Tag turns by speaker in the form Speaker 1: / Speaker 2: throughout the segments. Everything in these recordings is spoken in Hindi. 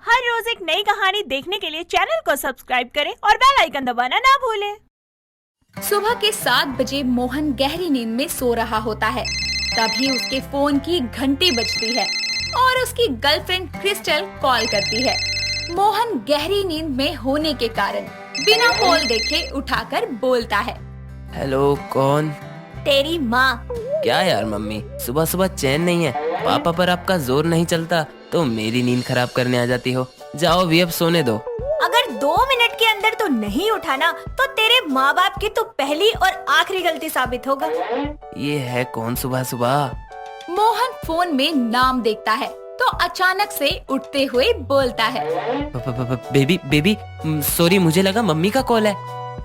Speaker 1: हर रोज एक नई कहानी देखने के लिए चैनल को सब्सक्राइब करें और बेल आइकन दबाना ना भूलें।
Speaker 2: सुबह के 7 बजे मोहन गहरी नींद में सो रहा होता है। तभी उसके फोन की घंटी बजती है और उसकी गर्लफ्रेंड क्रिस्टल कॉल करती है। मोहन गहरी नींद में होने के कारण बिना कॉल देखे उठाकर बोलता है,
Speaker 3: हेलो, कौन?
Speaker 1: तेरी माँ।
Speaker 3: क्या यार मम्मी, सुबह सुबह चैन नहीं है। पापा पर आपका जोर नहीं चलता तो मेरी नींद खराब करने आ जाती हो। जाओ अभी अब सोने दो।
Speaker 1: अगर 2 मिनट के अंदर तो नहीं उठाना तो तेरे माँ बाप की तो पहली और आखिरी गलती साबित होगा।
Speaker 3: ये है कौन सुबह सुबह?
Speaker 2: मोहन फोन में नाम देखता है तो अचानक से उठते हुए बोलता है,
Speaker 3: बेबी, सॉरी, मुझे लगा मम्मी का कॉल है।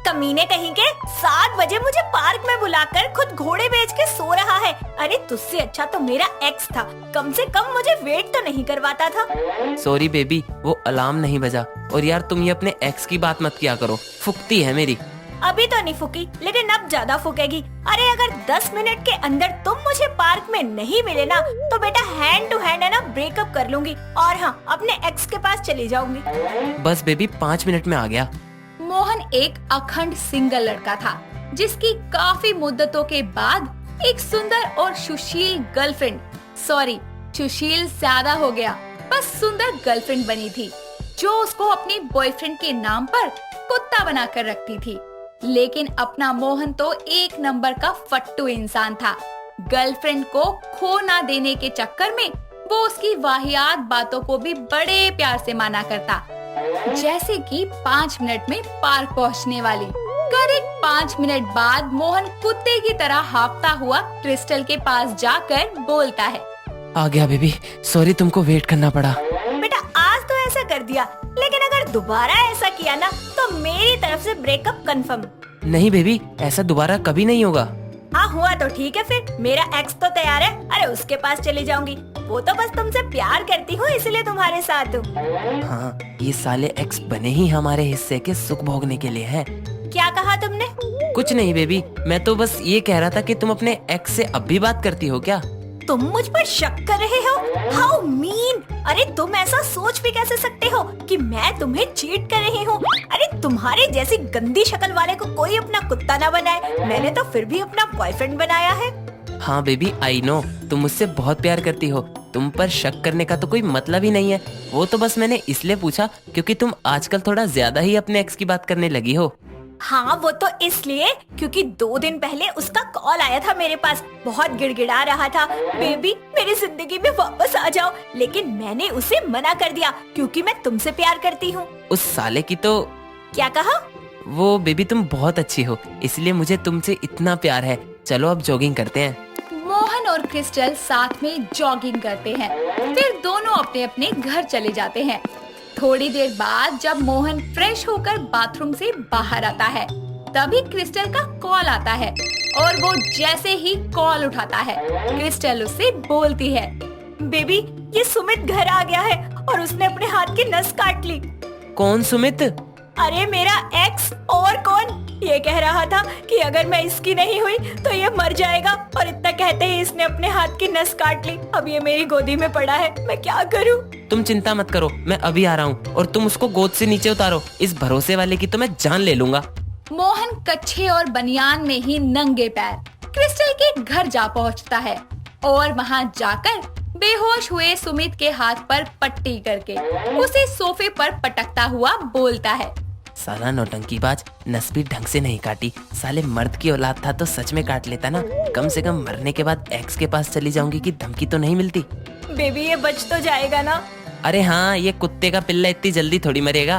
Speaker 1: कमीने कहीं के 7 बजे मुझे पार्क में बुलाकर खुद घोड़े बेच के सो रहा है। अरे तुझसे अच्छा तो मेरा एक्स था, कम से कम मुझे वेट तो नहीं करवाता था।
Speaker 3: सॉरी बेबी, वो अलार्म नहीं बजा। और यार तुम ये अपने एक्स की बात मत किया करो, फुकती है मेरी।
Speaker 1: अभी तो नहीं फूकी, लेकिन अब ज्यादा फूकेगी। अरे अगर 10 मिनट के अंदर तुम मुझे पार्क में नहीं मिले ना तो बेटा हैंड टू हैंड है ना ब्रेकअप कर लूंगी और हाँ अपने एक्स के पास चली जाऊंगी।
Speaker 3: बस बेबी 5 मिनट में आ गया।
Speaker 2: मोहन एक अखंड सिंगल लड़का था जिसकी काफी मुद्दतों के बाद एक सुंदर और सुशील गर्लफ्रेंड, सुशील ज्यादा हो गया, बस सुंदर गर्लफ्रेंड बनी थी जो उसको अपने बॉयफ्रेंड के नाम पर कुत्ता बनाकर रखती थी। लेकिन अपना मोहन तो एक नंबर का फट्टू इंसान था। गर्लफ्रेंड को खो ना देने के चक्कर में वो उसकी वाहियात बातों को भी बड़े प्यार से माना करता, जैसे कि 5 मिनट में पार्क पहुंचने वाली। करीब 5 मिनट बाद मोहन कुत्ते की तरह हाँफता हुआ क्रिस्टल के पास जाकर बोलता है,
Speaker 3: आ गया बेबी, सॉरी तुमको वेट करना पड़ा।
Speaker 1: बेटा आज तो ऐसा कर दिया, लेकिन अगर दोबारा ऐसा किया ना तो मेरी तरफ से ब्रेकअप कंफर्म।
Speaker 3: नहीं बेबी, ऐसा दोबारा कभी नहीं होगा।
Speaker 1: हाँ हुआ तो ठीक है, फिर मेरा एक्स तो तैयार है। अरे उसके पास चली जाऊंगी, वो तो बस तुमसे प्यार करती हूँ इसलिए तुम्हारे साथ हूँ।
Speaker 3: हाँ, ये साले एक्स बने ही हमारे हिस्से के सुख भोगने के लिए है।
Speaker 1: क्या कहा तुमने?
Speaker 3: कुछ नहीं बेबी, मैं तो बस ये कह रहा था कि तुम अपने एक्स से अब भी बात करती हो क्या?
Speaker 1: तुम मुझ पर शक कर रहे हो? How mean! अरे तुम ऐसा सोच भी कैसे सकते हो कि मैं तुम्हें चीट कर रही हूँ? अरे तुम्हारे जैसी गंदी शक्ल वाले को कोई अपना कुत्ता ना बनाए, मैंने तो फिर भी अपना बॉयफ्रेंड बनाया है।
Speaker 3: हाँ बेबी, आई नो, तुम मुझसे बहुत प्यार करती हो, तुम पर शक करने का तो कोई मतलब ही नहीं है। वो तो बस मैंने इसलिए पूछा क्योंकि तुम आजकल थोड़ा ज्यादा ही अपने एक्स की बात करने लगी हो।
Speaker 1: हाँ वो तो इसलिए क्योंकि 2 दिन पहले उसका कॉल आया था मेरे पास, बहुत गिड़गिड़ा रहा था, बेबी मेरी जिंदगी में वापस आ जाओ। लेकिन मैंने उसे मना कर दिया क्योंकि मैं तुमसे प्यार करती हूँ।
Speaker 3: उस साले की तो।
Speaker 1: क्या कहा?
Speaker 3: वो बेबी तुम बहुत अच्छी हो, इसलिए मुझे तुमसे इतना प्यार है। चलो अब जॉगिंग करते हैं।
Speaker 2: मोहन और क्रिस्टल साथ में जॉगिंग करते हैं, फिर दोनों अपने अपने घर चले जाते हैं। थोड़ी देर बाद जब मोहन फ्रेश होकर बाथरूम से बाहर आता है तभी क्रिस्टल का कॉल आता है और वो जैसे ही कॉल उठाता है क्रिस्टल उससे बोलती है,
Speaker 1: बेबी ये सुमित घर आ गया है और उसने अपने हाथ की नस काट ली।
Speaker 3: कौन सुमित?
Speaker 1: अरे मेरा एक्स, और कौन? ये कह रहा था कि अगर मैं इसकी नहीं हुई तो ये मर जाएगा और इतना कहते ही इसने अपने हाथ की नस काट ली। अब ये मेरी गोदी में पड़ा है, मैं क्या करूं?
Speaker 3: तुम चिंता मत करो, मैं अभी आ रहा हूँ और तुम उसको गोद से नीचे उतारो। इस भरोसे वाले की तो मैं जान ले लूंगा।
Speaker 2: मोहन कच्छे और बनियान में ही नंगे पैर क्रिस्टल के घर जा पहुँचता है और वहाँ जाकर बेहोश हुए सुमित के हाथ पर पट्टी करके उसे सोफे पर पटकता हुआ बोलता है,
Speaker 3: साला नौटंकीबाज, नस भी ढंग से नहीं काटी। साले मर्द की औलाद था तो सच में काट लेता ना। कम से कम मरने के बाद एक्स के पास चली जाऊंगी की धमकी तो नहीं मिलती।
Speaker 1: बेबी ये बच तो जाएगा ना?
Speaker 3: अरे हाँ, ये कुत्ते का पिल्ला इतनी जल्दी थोड़ी मरेगा।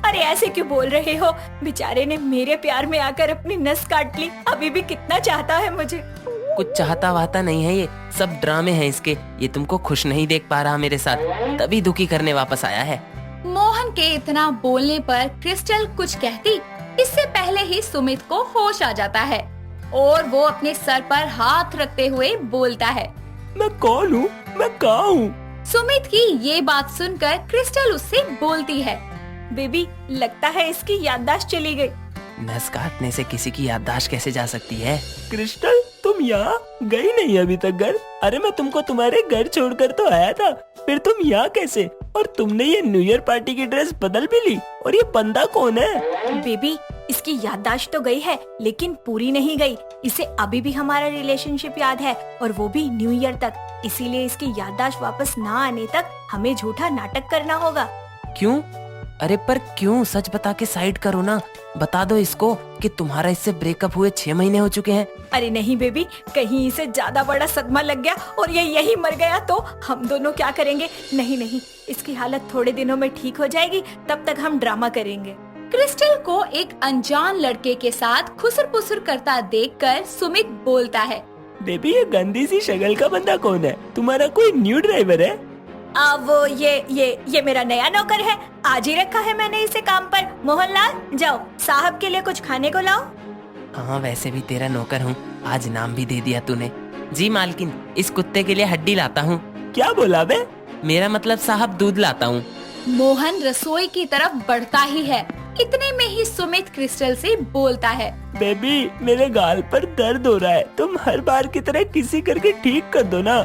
Speaker 1: अरे ऐसे क्यों बोल रहे हो? बेचारे ने मेरे प्यार में आकर अपनी नस काट ली, अभी भी कितना चाहता है मुझे।
Speaker 3: कुछ चाहता वाता नहीं है, ये सब ड्रामे हैं इसके। ये तुमको खुश नहीं देख पा रहा मेरे साथ, तभी दुखी करने वापस आया है।
Speaker 2: मोहन के इतना बोलने पर क्रिस्टल कुछ कहती इससे पहले ही सुमित को होश आ जाता है और वो अपने सर पर हाथ रखते हुए बोलता है,
Speaker 3: मैं कौन हूँ? मैं कहाँ हूँ?
Speaker 2: सुमित की ये बात सुनकर क्रिस्टल उससे बोलती है,
Speaker 1: बेबी लगता है इसकी याददाश्त चली गई।
Speaker 3: नस काटने से किसी की याददाश्त कैसे जा सकती है? क्रिस्टल तुम
Speaker 4: तुम यहाँ गई नहीं अभी तक घर? अरे मैं तुमको तुम्हारे घर छोड़कर तो आया था, फिर तुम यहाँ कैसे? और तुमने ये न्यू ईयर पार्टी की ड्रेस बदल भी ली, और ये बंदा कौन है?
Speaker 1: बेबी, इसकी याददाश्त तो गई है लेकिन पूरी नहीं गई। इसे अभी भी हमारा रिलेशनशिप याद है, और वो भी न्यू ईयर तक। इसीलिए इसकी याददाश्त वापस ना आने तक हमें झूठा नाटक करना होगा।
Speaker 3: क्यों? अरे पर क्यों? सच बता के साइड करो ना। बता दो इसको कि तुम्हारा इससे ब्रेकअप हुए 6 महीने हो चुके हैं।
Speaker 1: अरे नहीं बेबी, कहीं इसे ज्यादा बड़ा सदमा लग गया और ये यही मर गया तो हम दोनों क्या करेंगे? नहीं नहीं, इसकी हालत थोड़े दिनों में ठीक हो जाएगी, तब तक हम ड्रामा करेंगे।
Speaker 2: क्रिस्टल को एक अनजान लड़के के साथ खुसर पुसर करता देखकर सुमित बोलता है,
Speaker 4: बेबी ये गंदी सी शक्ल का बंदा कौन है? तुम्हारा कोई न्यू ड्राइवर है?
Speaker 1: वो ये मेरा नया नौकर है। आज ही रखा है मैंने इसे काम पर। मोहनलाल, जाओ साहब के लिए कुछ खाने को लाओ।
Speaker 3: हाँ वैसे भी तेरा नौकर हूँ, आज नाम भी दे दिया तूने। जी मालकिन, इस कुत्ते के लिए हड्डी लाता हूँ।
Speaker 4: क्या बोला बे?
Speaker 3: मेरा मतलब साहब दूध लाता हूँ।
Speaker 2: मोहन रसोई की तरफ बढ़ता ही है। इतने में ही सुमित क्रिस्टल से बोलता है,
Speaker 4: बेबी मेरे गाल पर दर्द हो रहा है, तुम हर बार की तरह किसी करके ठीक कर दो ना।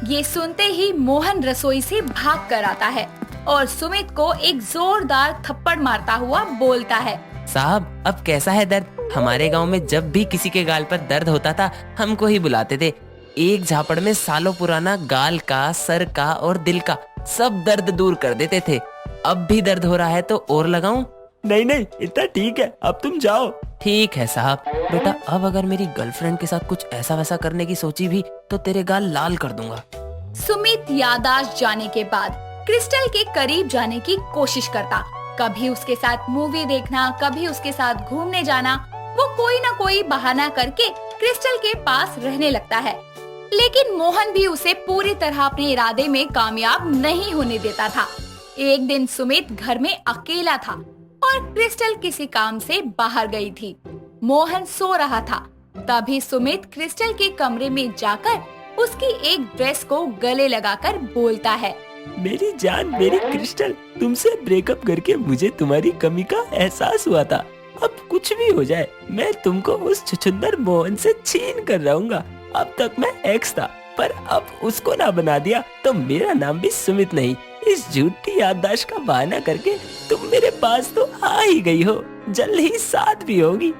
Speaker 2: ये सुनते ही मोहन रसोई से भाग कर आता है और सुमित को एक जोरदार थप्पड़ मारता हुआ बोलता है,
Speaker 3: साहब अब कैसा है दर्द? हमारे गांव में जब भी किसी के गाल पर दर्द होता था हमको ही बुलाते थे। एक झापड़ में सालों पुराना गाल का, सर का और दिल का सब दर्द दूर कर देते थे। अब भी दर्द हो रहा है तो और लगाऊं?
Speaker 4: नहीं नहीं, इतना ठीक है, अब तुम जाओ।
Speaker 3: ठीक है साहब। बेटा अब अगर मेरी गर्लफ्रेंड के साथ कुछ ऐसा वैसा करने की सोची भी तो तेरे गाल लाल कर दूंगा।
Speaker 2: सुमित याददाश्त जाने के बाद क्रिस्टल के करीब जाने की कोशिश करता। कभी उसके साथ मूवी देखना, कभी उसके साथ घूमने जाना। वो कोई ना कोई बहाना करके क्रिस्टल के पास रहने लगता है, लेकिन मोहन भी उसे पूरी तरह अपने इरादे में कामयाब नहीं होने देता था। एक दिन सुमित घर में अकेला था और क्रिस्टल किसी काम से बाहर गई थी। मोहन सो रहा था। तभी सुमित क्रिस्टल के कमरे में जाकर उसकी एक ड्रेस को गले लगाकर बोलता है,
Speaker 4: मेरी जान, मेरी क्रिस्टल, तुमसे ब्रेकअप करके मुझे तुम्हारी कमी का एहसास हुआ था। अब कुछ भी हो जाए मैं तुमको उस छुछुंदर मोहन से छीन कर रहूंगा। अब तक मैं एक्स था, पर अब उसको ना बना दिया तो मेरा नाम भी सुमित नहीं। इस झूठी याददाश्त का बहाना करके तुम मेरे पास तो आ ही गई हो, जल्द ही साथ भी होगी।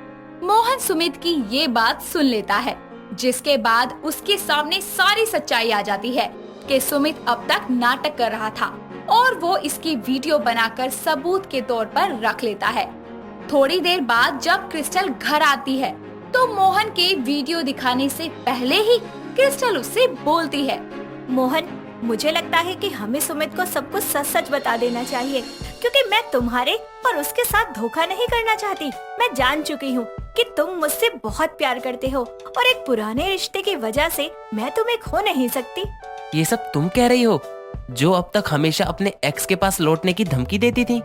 Speaker 2: मोहन सुमित की ये बात सुन लेता है, जिसके बाद उसके सामने सारी सच्चाई आ जाती है कि सुमित अब तक नाटक कर रहा था और वो इसकी वीडियो बनाकर सबूत के तौर पर रख लेता है। थोड़ी देर बाद जब क्रिस्टल घर आती है तो मोहन के वीडियो दिखाने से पहले ही क्रिस्टल उससे बोलती है,
Speaker 1: मोहन, मुझे लगता है कि हमें सुमित को सब कुछ सच सच बता देना चाहिए, क्योंकि मैं तुम्हारे और उसके साथ धोखा नहीं करना चाहती। मैं जान चुकी हूँ कि तुम मुझसे बहुत प्यार करते हो और एक पुराने रिश्ते की वजह से मैं तुम्हें खो नहीं सकती।
Speaker 3: ये सब तुम कह रही हो, जो अब तक हमेशा अपने एक्स के पास लौटने की धमकी देती थी?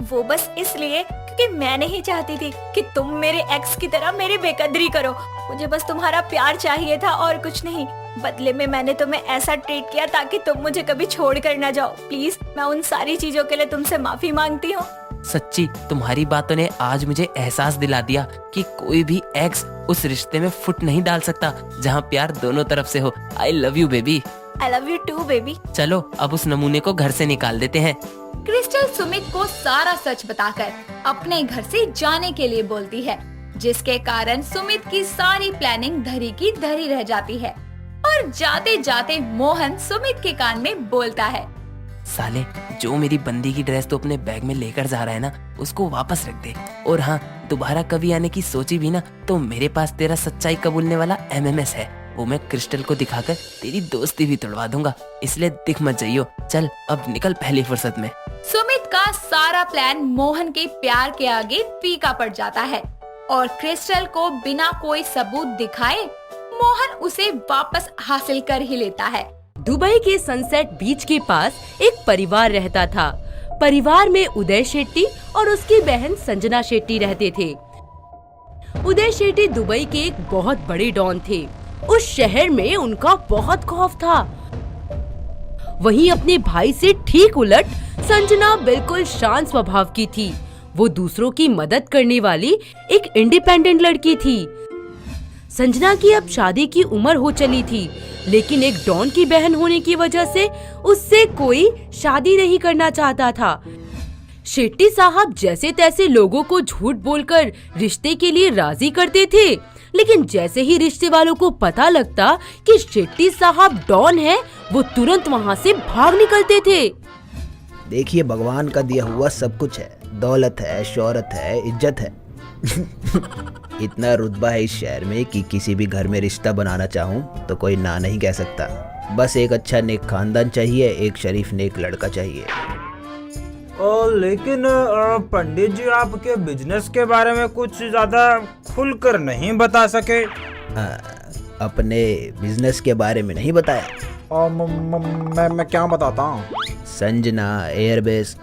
Speaker 1: वो बस इसलिए क्योंकि मैं नहीं चाहती थी कि तुम मेरे एक्स की तरह मेरी बेकदरी करो। मुझे बस तुम्हारा प्यार चाहिए था और कुछ नहीं। बदले में मैंने तुम्हें ऐसा ट्रीट किया ताकि तुम मुझे कभी छोड़ कर ना जाओ। प्लीज, मैं उन सारी चीजों के लिए तुमसे माफी मांगती हूँ।
Speaker 3: सच्ची तुम्हारी बातों ने आज मुझे एहसास दिला दिया कि कोई भी एक्स उस रिश्ते में फुट नहीं डाल सकता जहाँ प्यार दोनों तरफ से हो। I love you baby.
Speaker 1: I love you too baby.
Speaker 3: चलो अब उस नमूने को घर से निकाल देते हैं।
Speaker 2: क्रिस्टल सुमित को सारा सच बताकर अपने घर से जाने के लिए बोलती है, जिसके कारण सुमित की सारी प्लानिंग धरी की धरी रह जाती है। और जाते जाते मोहन सुमित के कान में बोलता है,
Speaker 3: साले, जो मेरी बंदी की ड्रेस तो अपने बैग में लेकर जा रहा है ना, उसको वापस रख दे। और हाँ, दोबारा कभी आने की सोची भी ना तो मेरे पास तेरा सच्चाई कबूलने वाला MMS है, वो मैं क्रिस्टल को दिखाकर तेरी दोस्ती भी तोड़वा दूंगा। इसलिए दिख मत जाइयो। चल अब निकल पहली फुर्सत में।
Speaker 2: सुमित का सारा प्लान मोहन के प्यार के आगे फीका पड़ जाता है और क्रिस्टल को बिना कोई सबूत दिखाए मोहन उसे वापस हासिल कर ही लेता है।
Speaker 5: दुबई के सनसेट बीच के पास एक परिवार रहता था। परिवार में उदय शेट्टी और उसकी बहन संजना शेट्टी रहते थे। उदय शेट्टी दुबई के एक बहुत बड़े डॉन थे। उस शहर में उनका बहुत खौफ था। वहीं अपने भाई से ठीक उलट संजना बिल्कुल शांत स्वभाव की थी। वो दूसरों की मदद करने वाली एक इंडिपेंडेंट लड़की थी। संजना की अब शादी की उम्र हो चली थी, लेकिन एक डॉन की बहन होने की वजह से उससे कोई शादी नहीं करना चाहता था। शेट्टी साहब जैसे तैसे लोगों को झूठ बोलकर रिश्ते के लिए राजी करते थे, लेकिन जैसे ही रिश्ते वालों को पता लगता कि शेट्टी साहब डॉन है, वो तुरंत वहाँ से भाग निकलते थे।
Speaker 6: देखिए, भगवान का दिया हुआ सब कुछ है, दौलत है, शोहरत है, इज्जत है। इतना रुतबा है इस शहर में कि किसी भी घर में रिश्ता बनाना चाहूँ तो कोई ना नहीं कह सकता। बस एक अच्छा नेक खानदान चाहिए, एक शरीफ नेक लड़का चाहिए।
Speaker 7: लेकिन पंडित जी आपके बिजनेस के बारे में कुछ ज्यादा खुलकर नहीं बता सके।
Speaker 6: अपने बिजनेस के बारे में नहीं बताया?
Speaker 7: मैं क्या बताता हूँ?
Speaker 6: संजना एयरबेस।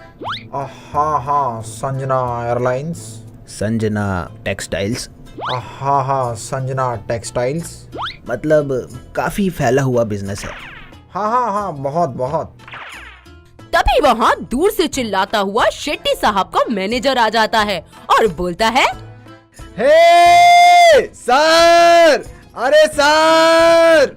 Speaker 7: हाँ, संजना एयरलाइंस।
Speaker 6: संजना टेक्सटाइल्स।
Speaker 7: हाँ, संजना टेक्सटाइल्स।
Speaker 6: मतलब काफी फैला हुआ बिजनेस है।
Speaker 7: हाँ, बहुत।
Speaker 5: तभी वहाँ दूर से चिल्लाता हुआ शेट्टी साहब का मैनेजर आ जाता है और बोलता है,
Speaker 7: हे सर, अरे सर,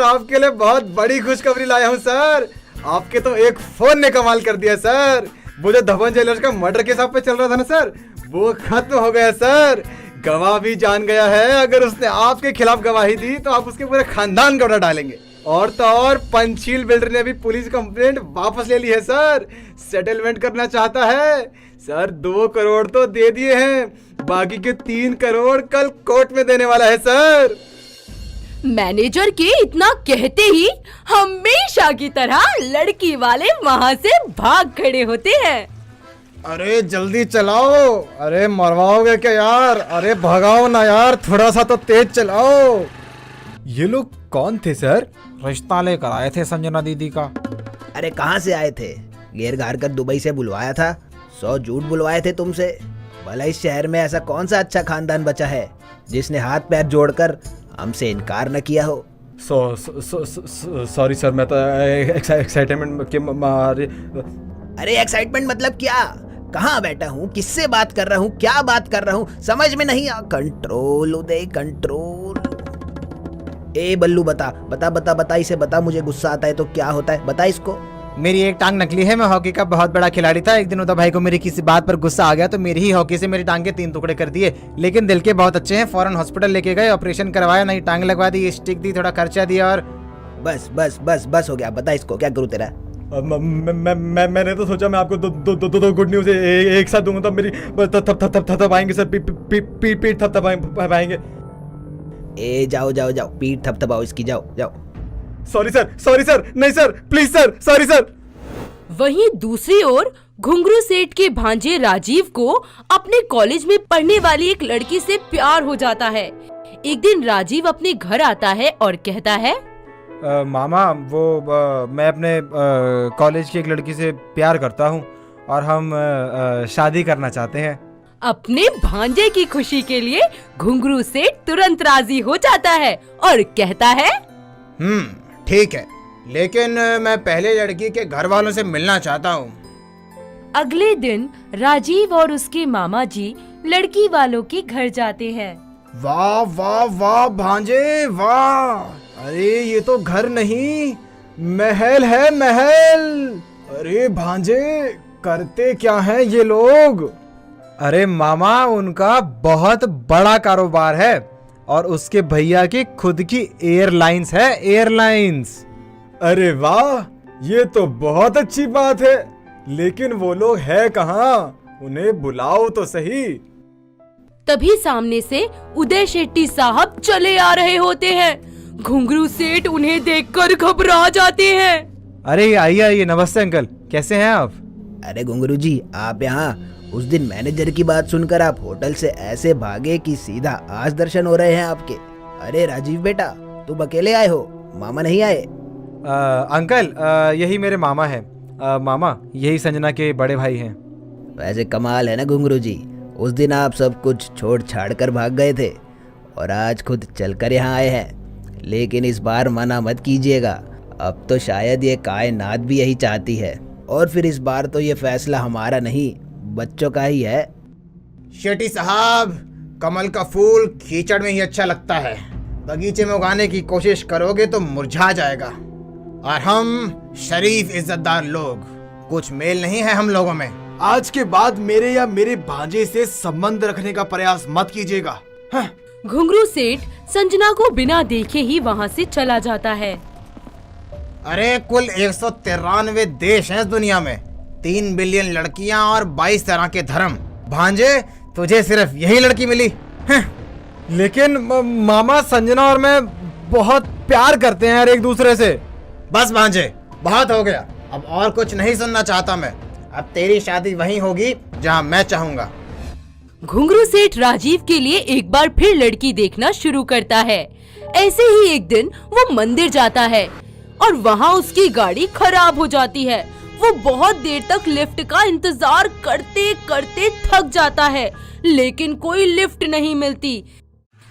Speaker 7: आपके लिए बहुत बड़ी खुशखबरी लाया हूँ सर। आपके तो एक फोन ने कमाल कर दिया सर। वो जो धवन ज्वेलर्स का मर्डर केस आप पे चल रहा था ना सर, वो खत्म हो गया सर। गवाह भी जान गया है, अगर उसने आपके खिलाफ गवाही दी तो आप उसके पूरे खानदान का उड़ा डालेंगे। और तो और पंचशील बिल्डर ने भी पुलिस कंप्लेंट वापस ले ली है सर, सेटलमेंट करना चाहता है सर। 2 करोड़ तो दे दिए हैं, बाकी के 3 करोड़ कल कोर्ट में देने वाला है सर।
Speaker 5: मैनेजर के इतना कहते ही हमेशा की तरह लड़की वाले वहाँ से भाग खड़े होते हैं।
Speaker 7: अरे जल्दी चलाओ, अरे मरवाओगे क्या यार? अरे भगाओ ना यार, थोड़ा सा तो तेज चलाओ। ये लोग कौन थे सर? रिश्ता लेकर आए थे संजना दीदी का।
Speaker 6: अरे कहाँ से आए थे? घेर घार कर दुबई से बुलवाया था। 100 झूठ बुलवाए थे तुमसे। भला इस शहर में ऐसा कौन सा अच्छा खानदान बचा है जिसने हाथ पैर जोड़कर हमसे इनकार न किया हो?
Speaker 7: सॉरी सर, मैं तो एक्साइटमेंट के मारे।
Speaker 6: अरे एक्साइटमेंट मतलब क्या? कहाँ बैठा हूँ, किससे बात कर रहा हूँ, क्या बात कर रहा हूँ, समझ में नहीं आ। कंट्रोल उदय, कंट्रोल। ए बल्लू, बता इसे बता। मुझे गुस्सा आता है तो क्या होता है, बता इसको।
Speaker 7: मेरी एक टांग नकली है, मैं हॉकी का बहुत बड़ा खिलाड़ी था। एक दिन उदय भाई को मेरी किसी बात पर गुस्सा आ गया तो मेरी ही हॉकी से मेरी टांग के 3 टुकड़े कर दिए। लेकिन दिल के बहुत अच्छे हैं, फौरन हॉस्पिटल लेके गए, ऑपरेशन करवाया, नई टांग लगवा दी, स्टिक दी, थोड़ा खर्चा दिया और
Speaker 6: बस हो गया। बता इसको, क्या करूँ तेरा?
Speaker 7: मैंने तो सोचा मैं आपको दो गुड न्यूज एक साथ दूंगा, तब मेरी थपथपाएंगे सर, पीठ थपथपाएंगे।
Speaker 6: ए जाओ, पीठ थपथपाओ इसकी, जाओ।
Speaker 7: सॉरी सर, नहीं sir, please sir, sorry sir.
Speaker 5: वहीं दूसरी ओर घुंघरू सेठ के भांजे राजीव को अपने कॉलेज में पढ़ने वाली एक लड़की से प्यार हो जाता है। एक दिन राजीव अपने घर आता है और कहता है,
Speaker 7: मामा मैं अपने कॉलेज की एक लड़की से प्यार करता हूँ और हम शादी करना चाहते हैं।
Speaker 5: अपने भांजे की खुशी के लिए घुंघरू सेठ तुरंत राजी हो जाता है और कहता है,
Speaker 7: ठीक है, लेकिन मैं पहले लड़की के घर वालों से मिलना चाहता हूँ।
Speaker 5: अगले दिन राजीव और उसके मामा जी लड़की वालों के घर जाते हैं।
Speaker 7: वाह भांजे वाह, अरे ये तो घर नहीं महल है, महल। अरे भांजे, करते क्या है ये लोग? अरे मामा, उनका बहुत बड़ा कारोबार है और उसके भैया की खुद की एयरलाइंस है, एयरलाइंस। अरे वाह, ये तो बहुत अच्छी बात है, लेकिन वो लोग है कहाँ? उन्हें बुलाओ तो सही।
Speaker 5: तभी सामने से उदय शेट्टी साहब चले आ रहे होते हैं। घुंघरू सेठ उन्हें देखकर घबरा जाते हैं।
Speaker 7: अरे आइए, नमस्ते अंकल, कैसे हैं आप?
Speaker 6: अरे घुंघरू जी, आप यहाँ? उस दिन मैनेजर की बात सुनकर आप होटल से ऐसे भागे कि सीधा आज दर्शन हो रहे हैं आपके। अरे राजीव बेटा, तुम अकेले आए हो, मामा नहीं आए?
Speaker 7: अंकल, यही मेरे मामा हैं। मामा, यही संजना के बड़े भाई हैं।
Speaker 6: वैसे कमाल है ना घुंघरू जी, उस दिन आप सब कुछ छोड़ छाड़ कर भाग गए थे और आज खुद चलकर यहाँ आए हैं। लेकिन इस बार मना मत कीजिएगा, अब तो शायद ये कायनात भी यही चाहती है। और फिर इस बार तो ये फैसला हमारा नहीं, बच्चों का ही है।
Speaker 7: शेट्टी साहब, कमल का फूल कीचड़ में ही अच्छा लगता है। बगीचे में उगाने की कोशिश करोगे तो मुरझा जाएगा। और हम शरीफ इज्जतदार लोग, कुछ मेल नहीं है हम लोगों में।
Speaker 8: आज के बाद मेरे या मेरे भांजे से संबंध रखने का प्रयास मत कीजिएगा। हाँ।
Speaker 5: घुंघरू सेठ संजना को बिना देखे ही वहाँ से चला जाता है।
Speaker 7: अरे कुल 193 देश हैं इस दुनिया में, 3 बिलियन लड़कियां और 22 तरह के धर्म। भांजे तुझे सिर्फ यही लड़की मिली?
Speaker 8: लेकिन मामा संजना और मैं बहुत प्यार करते हैं यार एक दूसरे से।
Speaker 7: बस भांजे बहुत हो गया, अब और कुछ नहीं सुनना चाहता मैं। अब तेरी शादी वहीं होगी जहां मैं चाहूंगा।
Speaker 5: घुंघरू सेठ राजीव के लिए एक बार फिर लड़की देखना शुरू करता है। ऐसे ही एक दिन वो मंदिर जाता है और वहाँ उसकी गाड़ी खराब हो जाती है। वो बहुत देर तक लिफ्ट का इंतजार करते करते थक जाता है, लेकिन कोई लिफ्ट नहीं मिलती।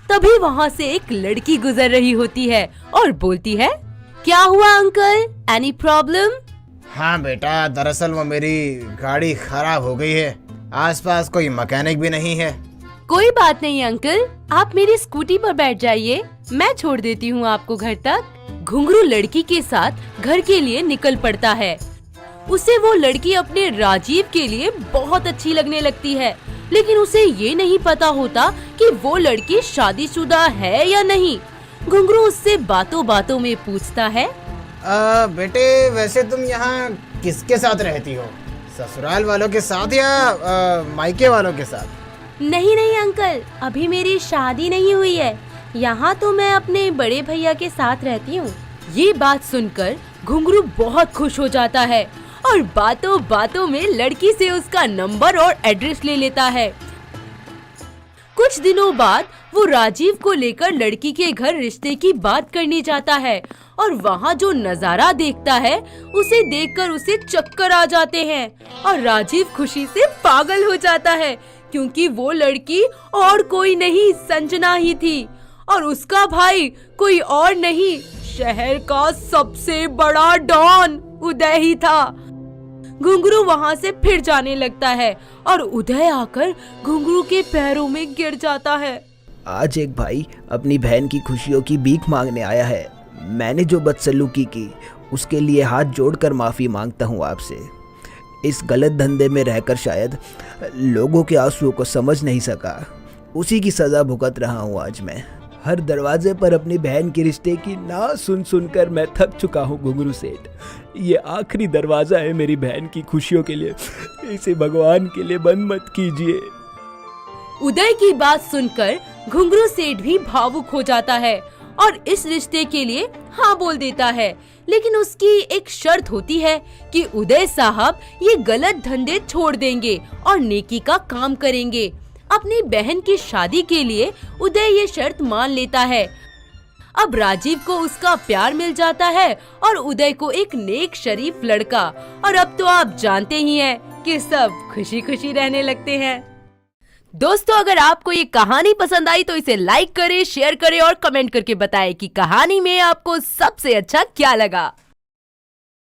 Speaker 5: तभी वहाँ से एक लड़की गुजर रही होती है और बोलती है, क्या हुआ अंकल, एनी प्रॉब्लम?
Speaker 7: हाँ बेटा, दरअसल वो मेरी गाड़ी खराब हो गई है, आसपास कोई मैकेनिक भी नहीं है।
Speaker 5: कोई बात नहीं अंकल, आप मेरी स्कूटी पर बैठ जाइए, मैं छोड़ देती हूँ आपको घर तक। घुंघरू लड़की के साथ घर के लिए निकल पड़ता है। उसे वो लड़की अपने राजीव के लिए बहुत अच्छी लगने लगती है, लेकिन उसे ये नहीं पता होता कि वो लड़की शादीशुदा है या नहीं। घुंघरू उससे बातों बातों में पूछता है,
Speaker 7: बेटे वैसे तुम यहाँ किसके साथ रहती हो? ससुराल वालों के साथ या मायके वालों के साथ?
Speaker 5: नहीं नहीं अंकल, अभी मेरी शादी नहीं हुई है, यहाँ तो मैं अपने बड़े भैया के साथ रहती हूँ। ये बात सुनकर घुंघरू बहुत खुश हो जाता है और बातों बातों में लड़की से उसका नंबर और एड्रेस ले लेता है। कुछ दिनों बाद वो राजीव को लेकर लड़की के घर रिश्ते की बात करने जाता है और वहाँ जो नजारा देखता है उसे देखकर उसे चक्कर आ जाते हैं और राजीव खुशी से पागल हो जाता है, क्योंकि वो लड़की और कोई नहीं संजना ही थी और उसका भाई कोई और नहीं, शहर का सबसे बड़ा डॉन उदय ही था। घुंघरू वहाँ से फिर जाने लगता है और उदय आकर घुंघरू के पैरों में गिर जाता है।
Speaker 6: आज एक भाई अपनी बहन की खुशियों की भीख मांगने आया है। मैंने जो बदसलूकी की उसके लिए हाथ जोड़कर माफ़ी मांगता हूँ आपसे। इस गलत धंधे में रहकर शायद लोगों के आंसुओं को समझ नहीं सका, उसी की सज़ा भुगत रहा हूँ आज मैं। हर दरवाजे पर अपनी बहन के रिश्ते की ना सुन सुनकर मैं थक चुका हूँ घुंघरू सेठ। ये आखिरी दरवाज़ा है मेरी बहन की खुशियों के लिए, इसे भगवान के लिए बंद मत कीजिए।
Speaker 5: उदय की बात सुनकर घुंघरू सेठ भी भावुक हो जाता है और इस रिश्ते के लिए हाँ बोल देता है, लेकिन उसकी एक शर्त होती है कि उदय साहब ये गलत धंधे छोड़ देंगे और नेकी का काम करेंगे। अपनी बहन की शादी के लिए उदय ये शर्त मान लेता है। अब राजीव को उसका प्यार मिल जाता है और उदय को एक नेक शरीफ लड़का, और अब तो आप जानते ही हैं कि सब खुशी खुशी रहने लगते हैं। दोस्तों, अगर आपको ये कहानी पसंद आई तो इसे लाइक करें, शेयर करें और कमेंट करके बताएं कि कहानी में आपको सबसे अच्छा क्या लगा।